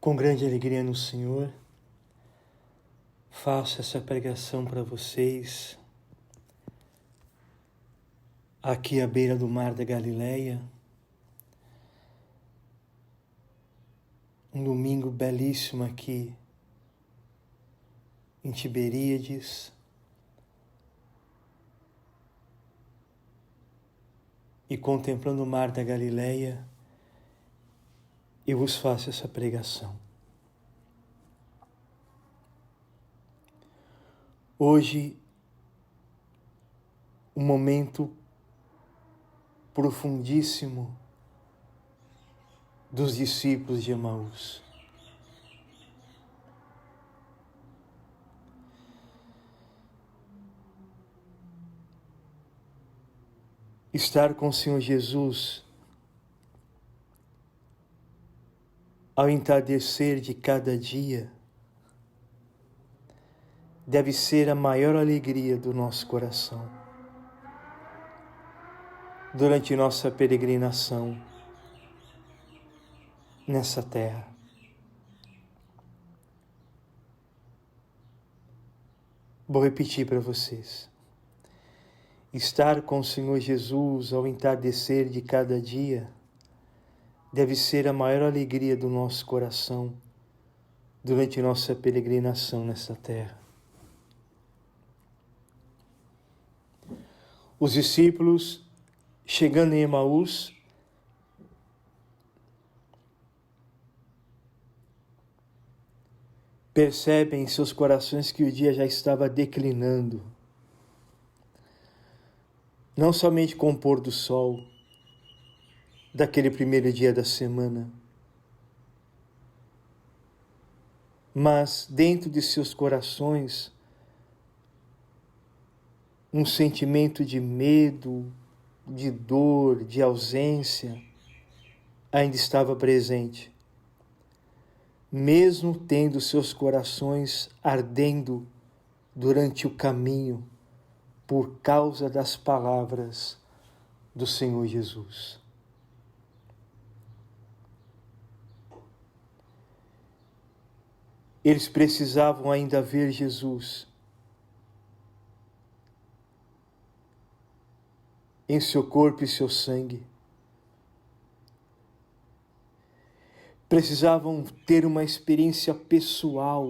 Com grande alegria no Senhor, faço essa pregação para vocês, aqui à beira do Mar da Galileia, um domingo belíssimo aqui em Tiberíades, e contemplando o Mar da Galileia, eu vos faço essa pregação. Hoje, um momento profundíssimo dos discípulos de Emaús. Estar com o Senhor Jesus ao entardecer de cada dia deve ser a maior alegria do nosso coração. Durante nossa peregrinação nessa terra. Vou repetir para vocês. Estar com o Senhor Jesus ao entardecer de cada dia deve ser a maior alegria do nosso coração durante nossa peregrinação nessa terra. Os discípulos, chegando em Emaús, percebem em seus corações que o dia já estava declinando. Não somente com o pôr do sol daquele primeiro dia da semana, mas dentro de seus corações um sentimento de medo, de dor, de ausência ainda estava presente, mesmo tendo seus corações ardendo durante o caminho por causa das palavras do Senhor Jesus. Eles precisavam ainda ver Jesus em seu corpo e seu sangue. Precisavam ter uma experiência pessoal,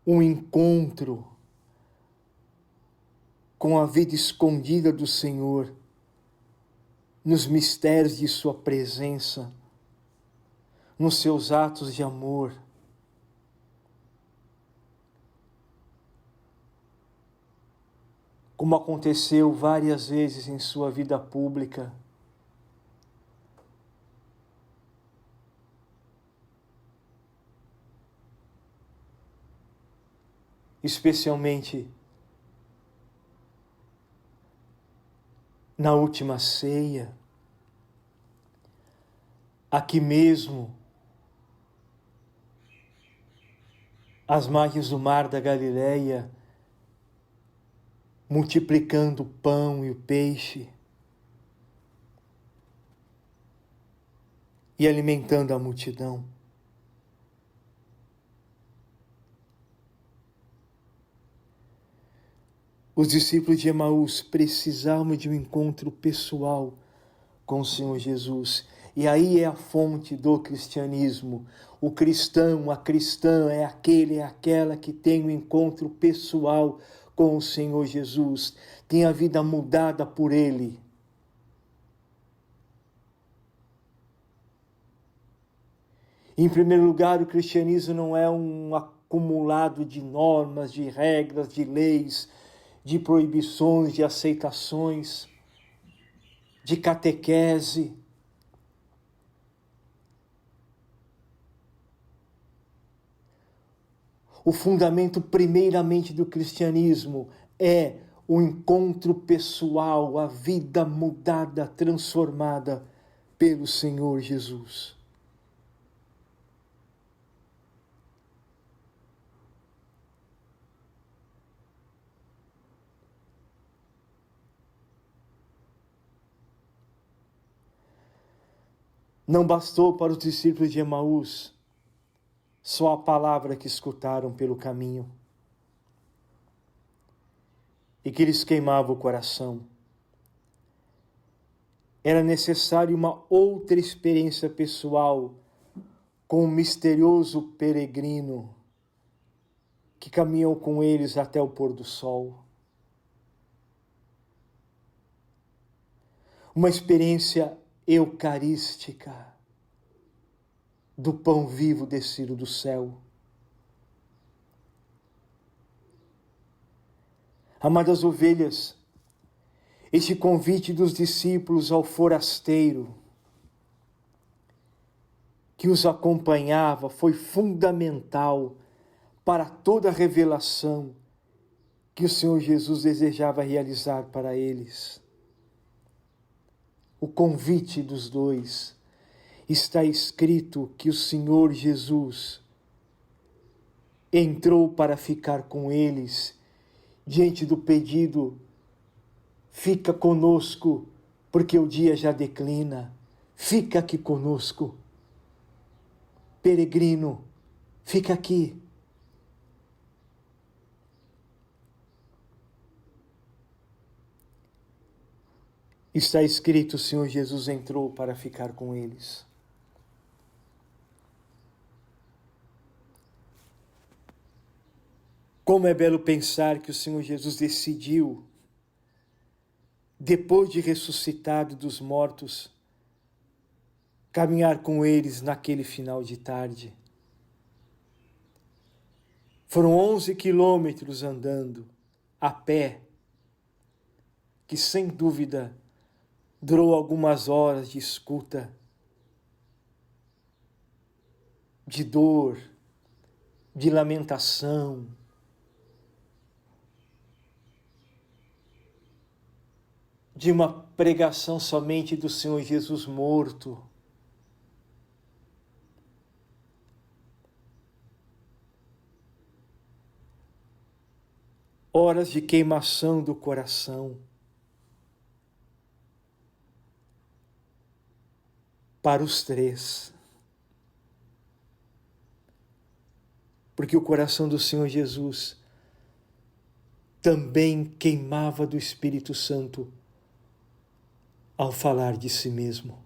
um encontro com a vida escondida do Senhor, nos mistérios de sua presença, nos seus atos de amor. Como aconteceu várias vezes em sua vida pública, especialmente na última ceia, aqui mesmo, às margens do Mar da Galileia, multiplicando o pão e o peixe e alimentando a multidão. Os discípulos de Emaús precisavam de um encontro pessoal com o Senhor Jesus. E aí é a fonte do cristianismo. O cristão, a cristã é aquele, é aquela que tem um encontro pessoal com o Senhor Jesus. Tem a vida mudada por Ele. Em primeiro lugar, o cristianismo não é um acumulado de normas, de regras, de leis, de proibições, de aceitações, de catequese. O fundamento primeiramente do cristianismo é o encontro pessoal, a vida mudada, transformada pelo Senhor Jesus. Não bastou para os discípulos de Emaús só a palavra que escutaram pelo caminho e que lhes queimava o coração. Era necessário uma outra experiência pessoal com o misterioso peregrino que caminhou com eles até o pôr do sol. Uma experiência eucarística do pão vivo descido do céu. Amadas ovelhas, este convite dos discípulos ao forasteiro que os acompanhava foi fundamental para toda a revelação que o Senhor Jesus desejava realizar para eles. O convite dos dois, está escrito que o Senhor Jesus entrou para ficar com eles diante do pedido: fica conosco, porque o dia já declina, fica aqui conosco. Peregrino, fica aqui. Está escrito, o Senhor Jesus entrou para ficar com eles. Como é belo pensar que o Senhor Jesus decidiu, depois de ressuscitado dos mortos, caminhar com eles naquele final de tarde. Foram 11 quilômetros andando, a pé, que sem dúvida durou algumas horas de escuta, de dor, de lamentação, de uma pregação somente do Senhor Jesus morto. Horas de queimação do coração. Para os três. Porque o coração do Senhor Jesus também queimava do Espírito Santo ao falar de si mesmo.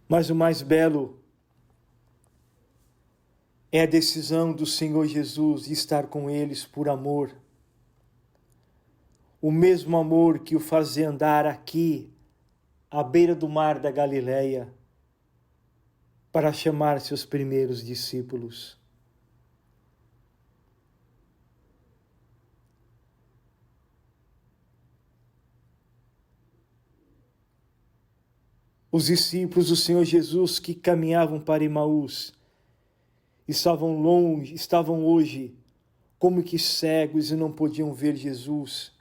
Mas o mais belo é a decisão do Senhor Jesus de estar com eles por amor. O mesmo amor que o fazia andar aqui, à beira do mar da Galileia, para chamar seus primeiros discípulos. Os discípulos do Senhor Jesus que caminhavam para Emaús estavam longe, estavam hoje como que cegos e não podiam ver Jesus.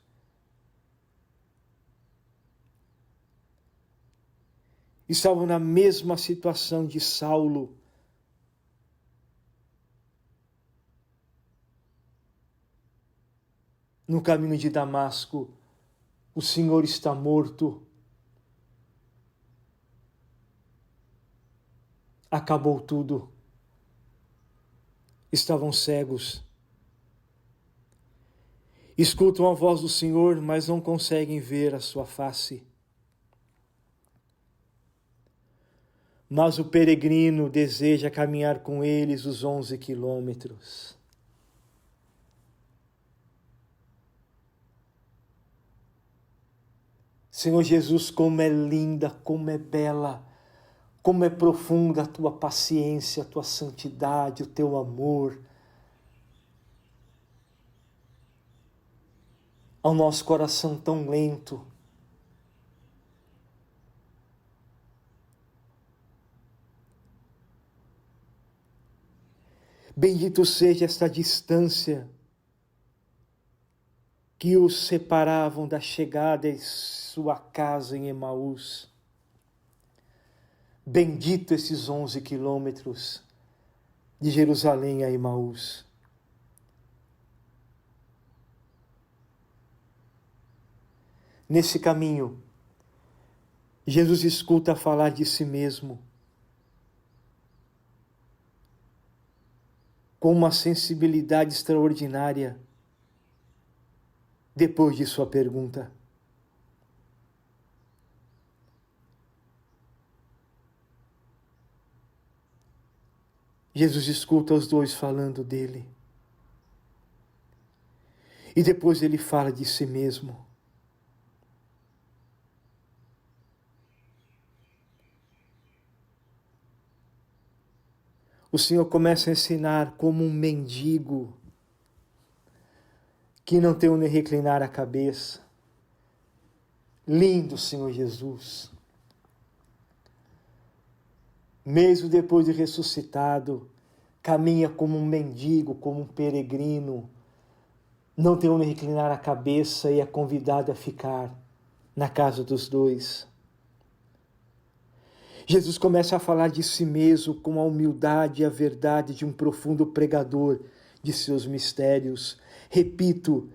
Estavam na mesma situação de Saulo. No caminho de Damasco, o Senhor está morto. Acabou tudo. Estavam cegos. Escutam a voz do Senhor, mas não conseguem ver a sua face. Mas o peregrino deseja caminhar com eles os 11 quilômetros. Senhor Jesus, como é linda, como é bela, como é profunda a tua paciência, a tua santidade, o teu amor. Ao nosso coração tão lento. Bendito seja esta distância que os separavam da chegada em sua casa em Emaús. Bendito esses 11 quilômetros de Jerusalém a Emaús. Nesse caminho, Jesus escuta falar de si mesmo com uma sensibilidade extraordinária depois de sua pergunta. Jesus escuta os dois falando dele. E depois ele fala de si mesmo. O Senhor começa a ensinar como um mendigo que não tem onde reclinar a cabeça. Lindo Senhor Jesus. Mesmo depois de ressuscitado, caminha como um mendigo, como um peregrino, não tem onde reclinar a cabeça e é convidado a ficar na casa dos dois. Jesus começa a falar de si mesmo com a humildade e a verdade de um profundo pregador de seus mistérios. Repito,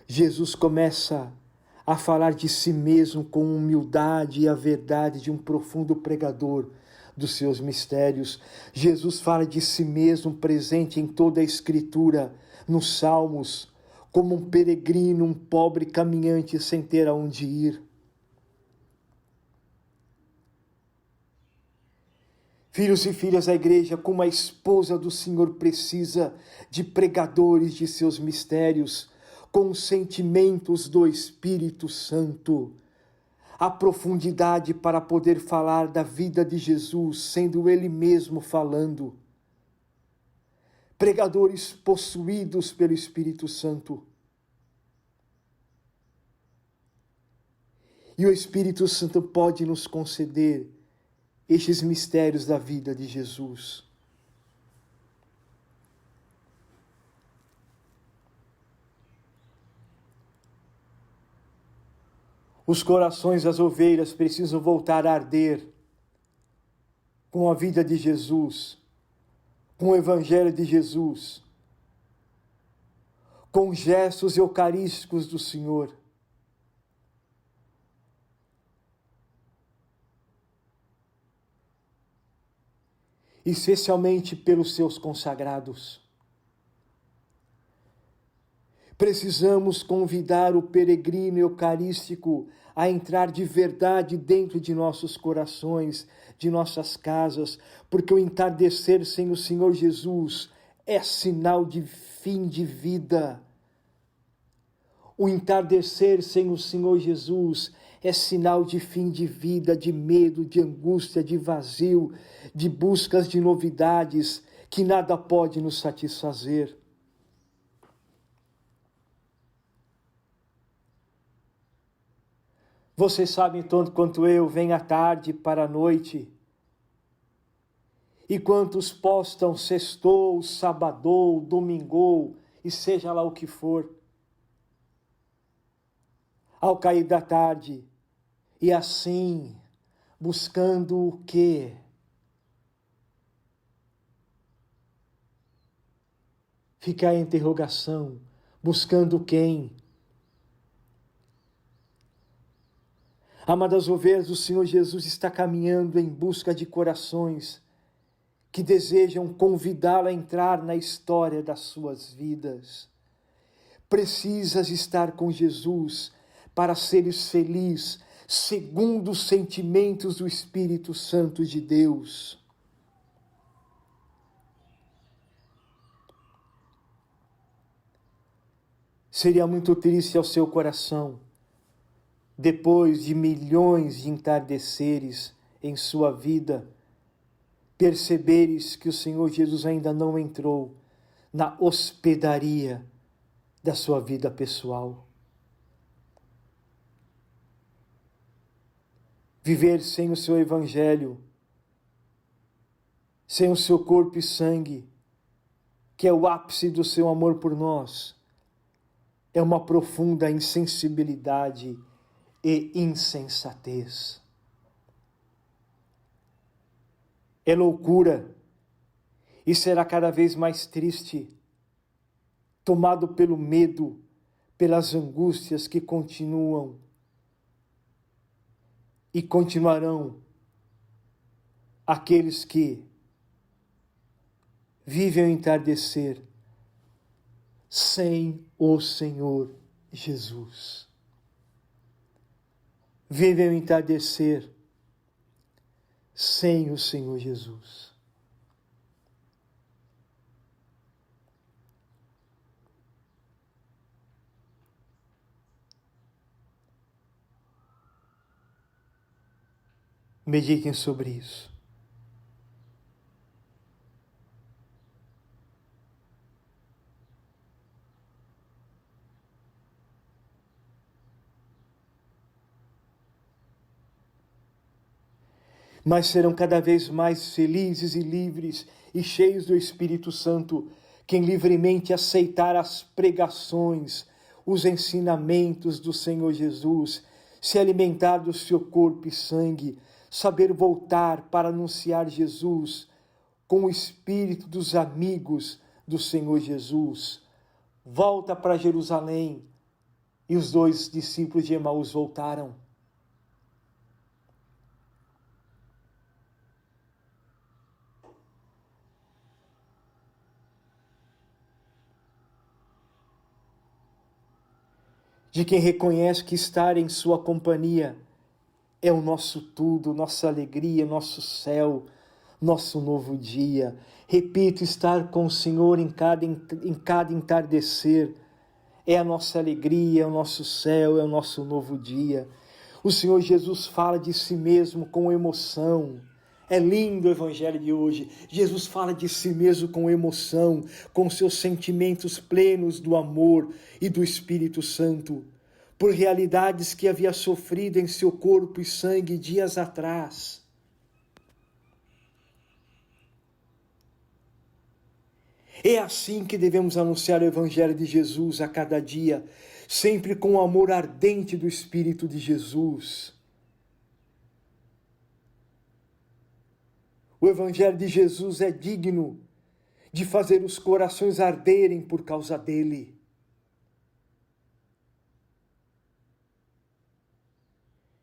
Jesus começa a falar de si mesmo com humildade e a verdade de um profundo pregador dos seus mistérios. Jesus fala de si mesmo presente em toda a Escritura, nos Salmos, como um peregrino, um pobre caminhante sem ter aonde ir. Filhos e filhas da igreja, como a esposa do Senhor precisa de pregadores de seus mistérios, com os sentimentos do Espírito Santo, a profundidade para poder falar da vida de Jesus, sendo Ele mesmo falando. Pregadores possuídos pelo Espírito Santo. E o Espírito Santo pode nos conceder estes mistérios da vida de Jesus. Os corações das ovelhas precisam voltar a arder com a vida de Jesus, com o Evangelho de Jesus, com gestos eucarísticos do Senhor. Especialmente pelos seus consagrados. Precisamos convidar o peregrino eucarístico a entrar de verdade dentro de nossos corações, de nossas casas, porque o entardecer sem o Senhor Jesus é sinal de fim de vida. O entardecer sem o Senhor Jesus é sinal de fim de vida, de medo, de angústia, de vazio, de buscas de novidades que nada pode nos satisfazer. Vocês sabem tanto quanto eu, vem à tarde para a noite. E quantos postam sextou, sabadou, domingou, e seja lá o que for. Ao cair da tarde, e assim, buscando o quê? Fica a interrogação, buscando quem? Amadas ovelhas, o Senhor Jesus está caminhando em busca de corações que desejam convidá-lo a entrar na história das suas vidas. Precisas estar com Jesus para seres felizes, segundo os sentimentos do Espírito Santo de Deus. Seria muito triste ao seu coração, depois de milhões de entardeceres em sua vida, perceberes que o Senhor Jesus ainda não entrou na hospedaria da sua vida pessoal. Viver sem o seu Evangelho, sem o seu corpo e sangue, que é o ápice do seu amor por nós, é uma profunda insensibilidade e insensatez. É loucura e será cada vez mais triste, tomado pelo medo, pelas angústias que continuam e continuarão aqueles que vivem o entardecer sem o Senhor Jesus. Vivem o entardecer sem o Senhor Jesus. Meditem sobre isso. Mas serão cada vez mais felizes e livres e cheios do Espírito Santo quem livremente aceitar as pregações, os ensinamentos do Senhor Jesus, se alimentar do seu corpo e sangue, saber voltar para anunciar Jesus com o espírito dos amigos do Senhor Jesus. Volta para Jerusalém. E os 2 discípulos de Emaús voltaram. De quem reconhece que estar em sua companhia é o nosso tudo, nossa alegria, nosso céu, nosso novo dia. Repito, estar com o Senhor em cada entardecer é a nossa alegria, é o nosso céu, é o nosso novo dia. O Senhor Jesus fala de si mesmo com emoção. É lindo o evangelho de hoje. Jesus fala de si mesmo com emoção, com seus sentimentos plenos do amor e do Espírito Santo, por realidades que havia sofrido em seu corpo e sangue dias atrás. É assim que devemos anunciar o evangelho de Jesus a cada dia, sempre com o amor ardente do Espírito de Jesus. O evangelho de Jesus é digno de fazer os corações arderem por causa dele.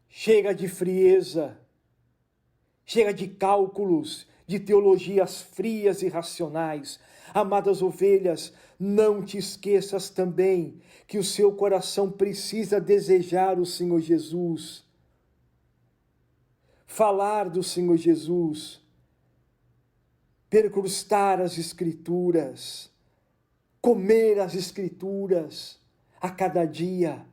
Chega de frieza, chega de cálculos, de teologias frias e racionais. Amadas ovelhas, não te esqueças também que o seu coração precisa desejar o Senhor Jesus, falar do Senhor Jesus, percrustar as Escrituras, comer as Escrituras a cada dia.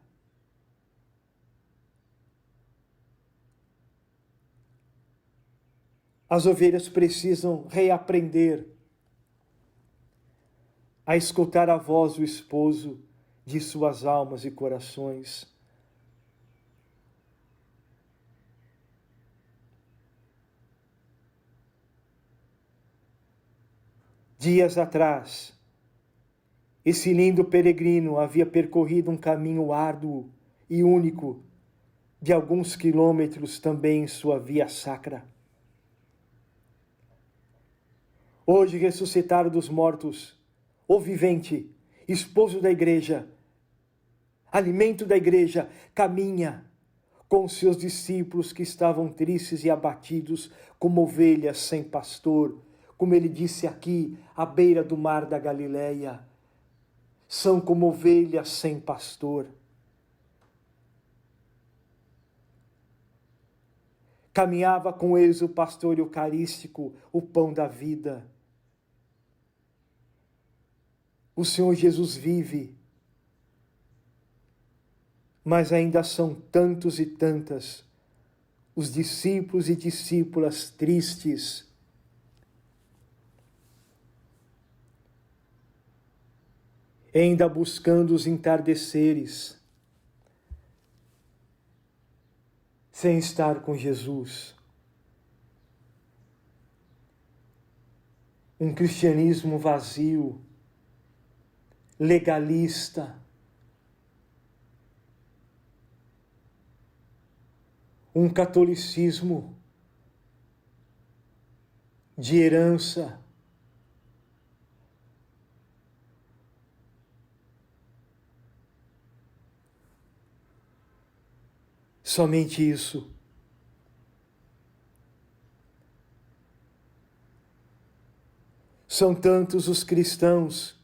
As ovelhas precisam reaprender a escutar a voz do esposo de suas almas e corações. Dias atrás, esse lindo peregrino havia percorrido um caminho árduo e único de alguns quilômetros também em sua via sacra. Hoje, ressuscitado dos mortos, o vivente, esposo da igreja, alimento da igreja, caminha com seus discípulos que estavam tristes e abatidos como ovelhas sem pastor, como ele disse aqui, à beira do mar da Galileia. São como ovelhas sem pastor. Caminhava com eles o pastor eucarístico, o pão da vida. O Senhor Jesus vive, mas ainda são tantos e tantas os discípulos e discípulas tristes, ainda buscando os entardeceres, sem estar com Jesus. Um cristianismo vazio, legalista, um catolicismo de herança, somente isso. São tantos os cristãos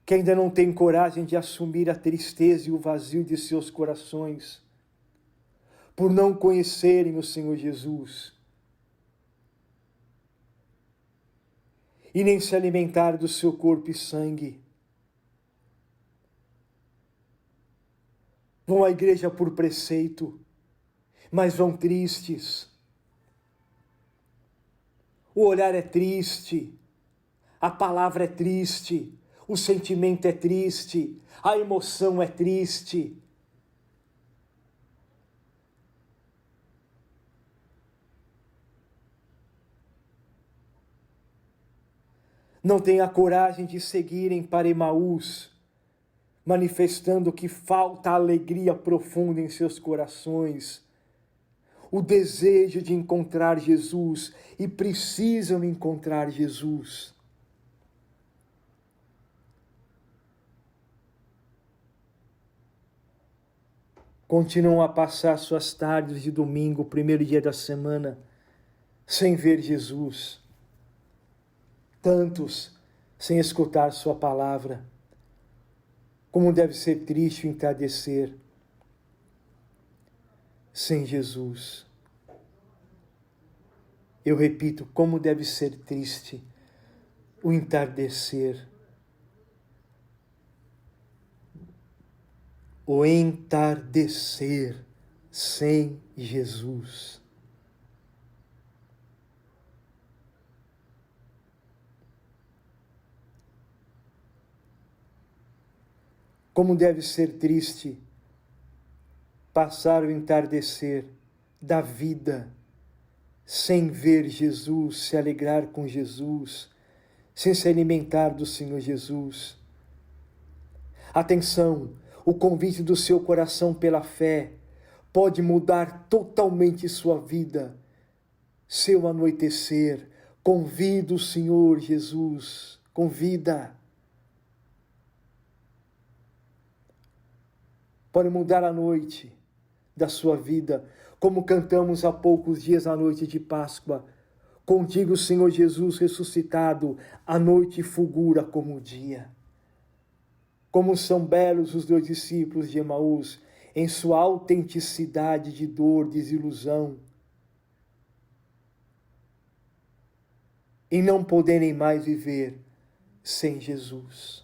que ainda não têm coragem de assumir a tristeza e o vazio de seus corações, por não conhecerem o Senhor Jesus e nem se alimentar do seu corpo e sangue. Vão à igreja por preceito, mas vão tristes. O olhar é triste, a palavra é triste, o sentimento é triste, a emoção é triste. Não têm a coragem de seguirem para Emaús, manifestando que falta alegria profunda em seus corações, o desejo de encontrar Jesus, e precisam encontrar Jesus. Continuam a passar suas tardes de domingo, o primeiro dia da semana, sem ver Jesus. Tantos sem escutar sua palavra. Como deve ser triste o entardecer sem Jesus. Eu repito, como deve ser triste o entardecer. O entardecer sem Jesus. Como deve ser triste passar o entardecer da vida sem ver Jesus, se alegrar com Jesus, sem se alimentar do Senhor Jesus. Atenção, o convite do seu coração pela fé pode mudar totalmente sua vida, seu anoitecer. Convida o Senhor Jesus, convida. Pode mudar a noite da sua vida, como cantamos há poucos dias na noite de Páscoa. Contigo, Senhor Jesus ressuscitado, a noite fulgura como o dia. Como são belos os dois discípulos de Emaús, em sua autenticidade de dor, desilusão, em não poderem mais viver sem Jesus.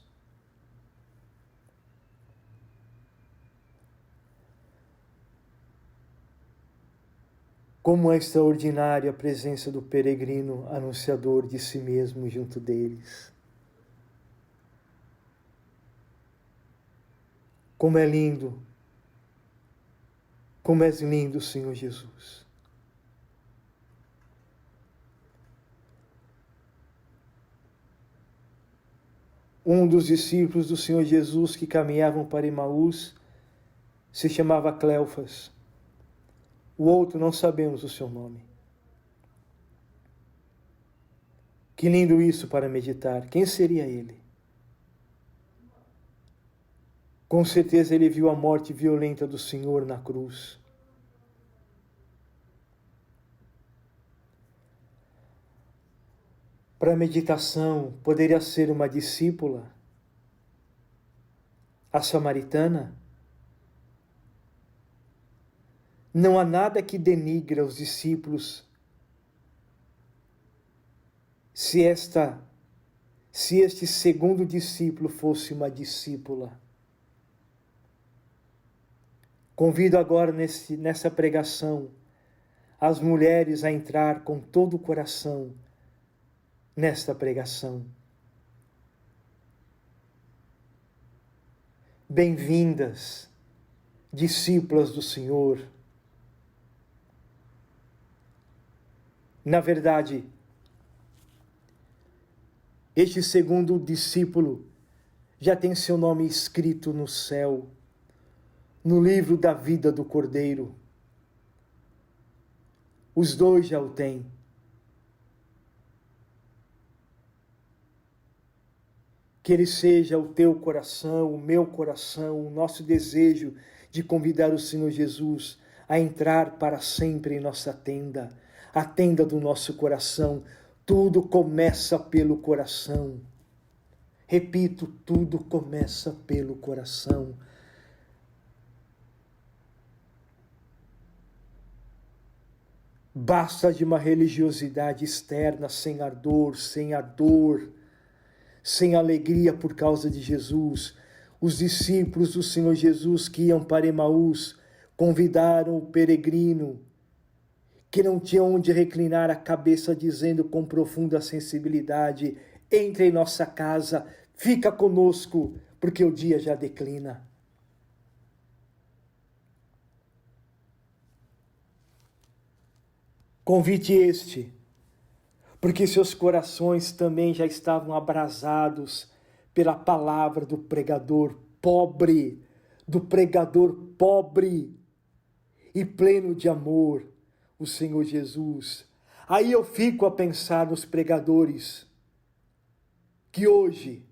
Como é extraordinária a presença do peregrino anunciador de si mesmo junto deles. Como é lindo, como és lindo, Senhor Jesus. Um dos discípulos do Senhor Jesus que caminhavam para Emaús se chamava Cleofas. O outro não sabemos o seu nome. Que lindo isso para meditar. Quem seria ele? Com certeza ele viu a morte violenta do Senhor na cruz. Para a meditação, poderia ser uma discípula, a samaritana. Não há nada que denigra os discípulos se este segundo discípulo fosse uma discípula. Convido agora nessa pregação as mulheres a entrar com todo o coração nesta pregação. Bem-vindas, discípulas do Senhor. Na verdade, este segundo discípulo já tem seu nome escrito no céu, no livro da vida do Cordeiro. Os dois já o têm. Que ele seja o teu coração, o meu coração, o nosso desejo de convidar o Senhor Jesus a entrar para sempre em nossa tenda, a tenda do nosso coração, Tudo começa pelo coração. Repito, tudo começa pelo coração. Basta de uma religiosidade externa, sem ardor, sem ardor, sem alegria por causa de Jesus. Os discípulos do Senhor Jesus que iam para Emaús convidaram o peregrino, que não tinha onde reclinar a cabeça, dizendo com profunda sensibilidade: entre em nossa casa, fica conosco, porque o dia já declina. Convite este, porque seus corações também já estavam abrasados pela palavra do pregador pobre e pleno de amor, o Senhor Jesus. Aí eu fico a pensar nos pregadores que hoje,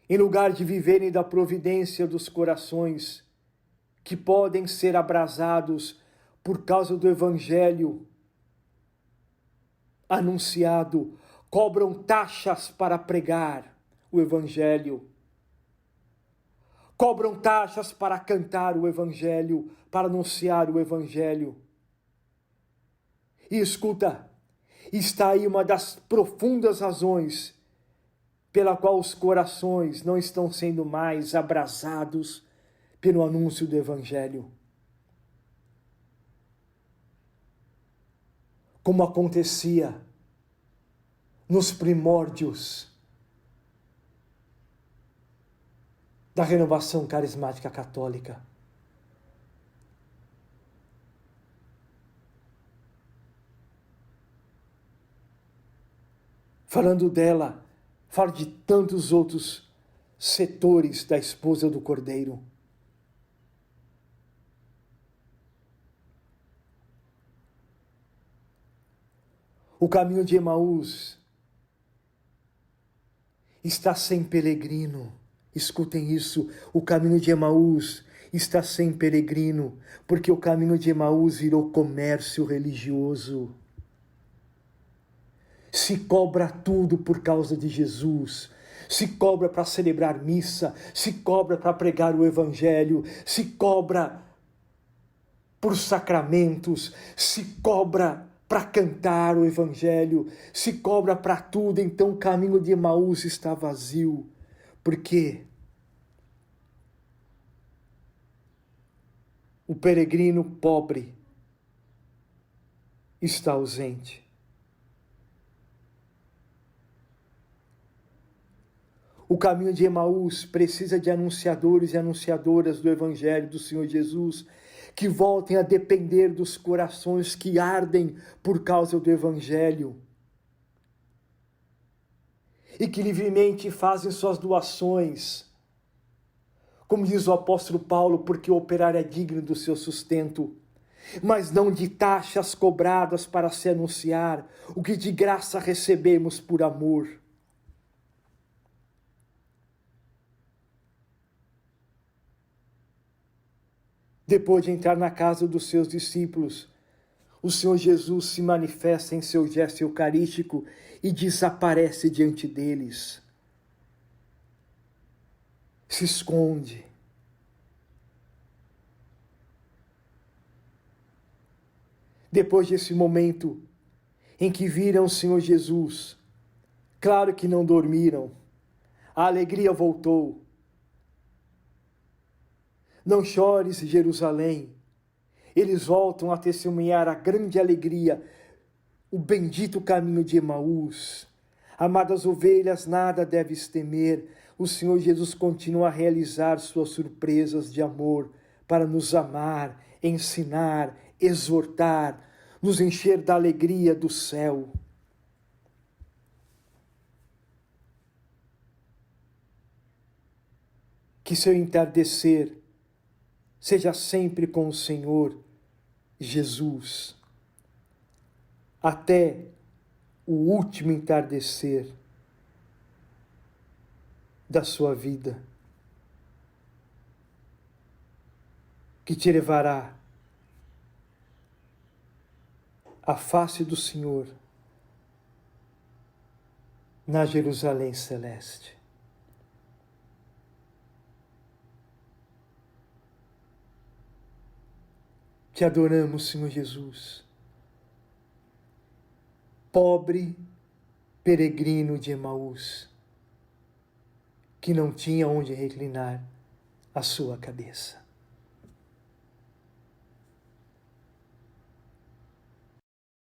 em lugar de viverem da providência dos corações, que podem ser abrasados por causa do Evangelho anunciado, cobram taxas para pregar o Evangelho. Cobram taxas para cantar o Evangelho, para anunciar o Evangelho. E escuta, está aí uma das profundas razões pela qual os corações não estão sendo mais abrasados pelo anúncio do Evangelho. Como acontecia nos primórdios da renovação carismática católica. Falando dela, falo de tantos outros setores da esposa do Cordeiro. O caminho de Emaús está sem peregrino. Escutem isso, o caminho de Emaús está sem peregrino, porque o caminho de Emaús virou comércio religioso. Se cobra tudo por causa de Jesus, se cobra para celebrar missa, se cobra para pregar o Evangelho, se cobra por sacramentos, se cobra para cantar o Evangelho, se cobra para tudo. Então o caminho de Emaús está vazio. Por quê? O peregrino pobre está ausente. O caminho de Emaús precisa de anunciadores e anunciadoras do Evangelho do Senhor Jesus, que voltem a depender dos corações que ardem por causa do Evangelho e que livremente fazem suas doações, como diz o apóstolo Paulo, porque o operário é digno do seu sustento, mas não de taxas cobradas para se anunciar o que de graça recebemos por amor. Depois de entrar na casa dos seus discípulos, o Senhor Jesus se manifesta em seu gesto eucarístico e desaparece diante deles. Se esconde. Depois desse momento em que viram o Senhor Jesus, claro que não dormiram, a alegria voltou. Não chores, Jerusalém. Eles voltam a testemunhar a grande alegria, o bendito caminho de Emaús. Amadas ovelhas, nada deves temer. O Senhor Jesus continua a realizar suas surpresas de amor para nos amar, ensinar, exortar, nos encher da alegria do céu. Que seu entardecer seja sempre com o Senhor Jesus, até o último entardecer da sua vida, que te levará à face do Senhor na Jerusalém celeste. Te adoramos, Senhor Jesus, pobre peregrino de Emaús, que não tinha onde reclinar a sua cabeça.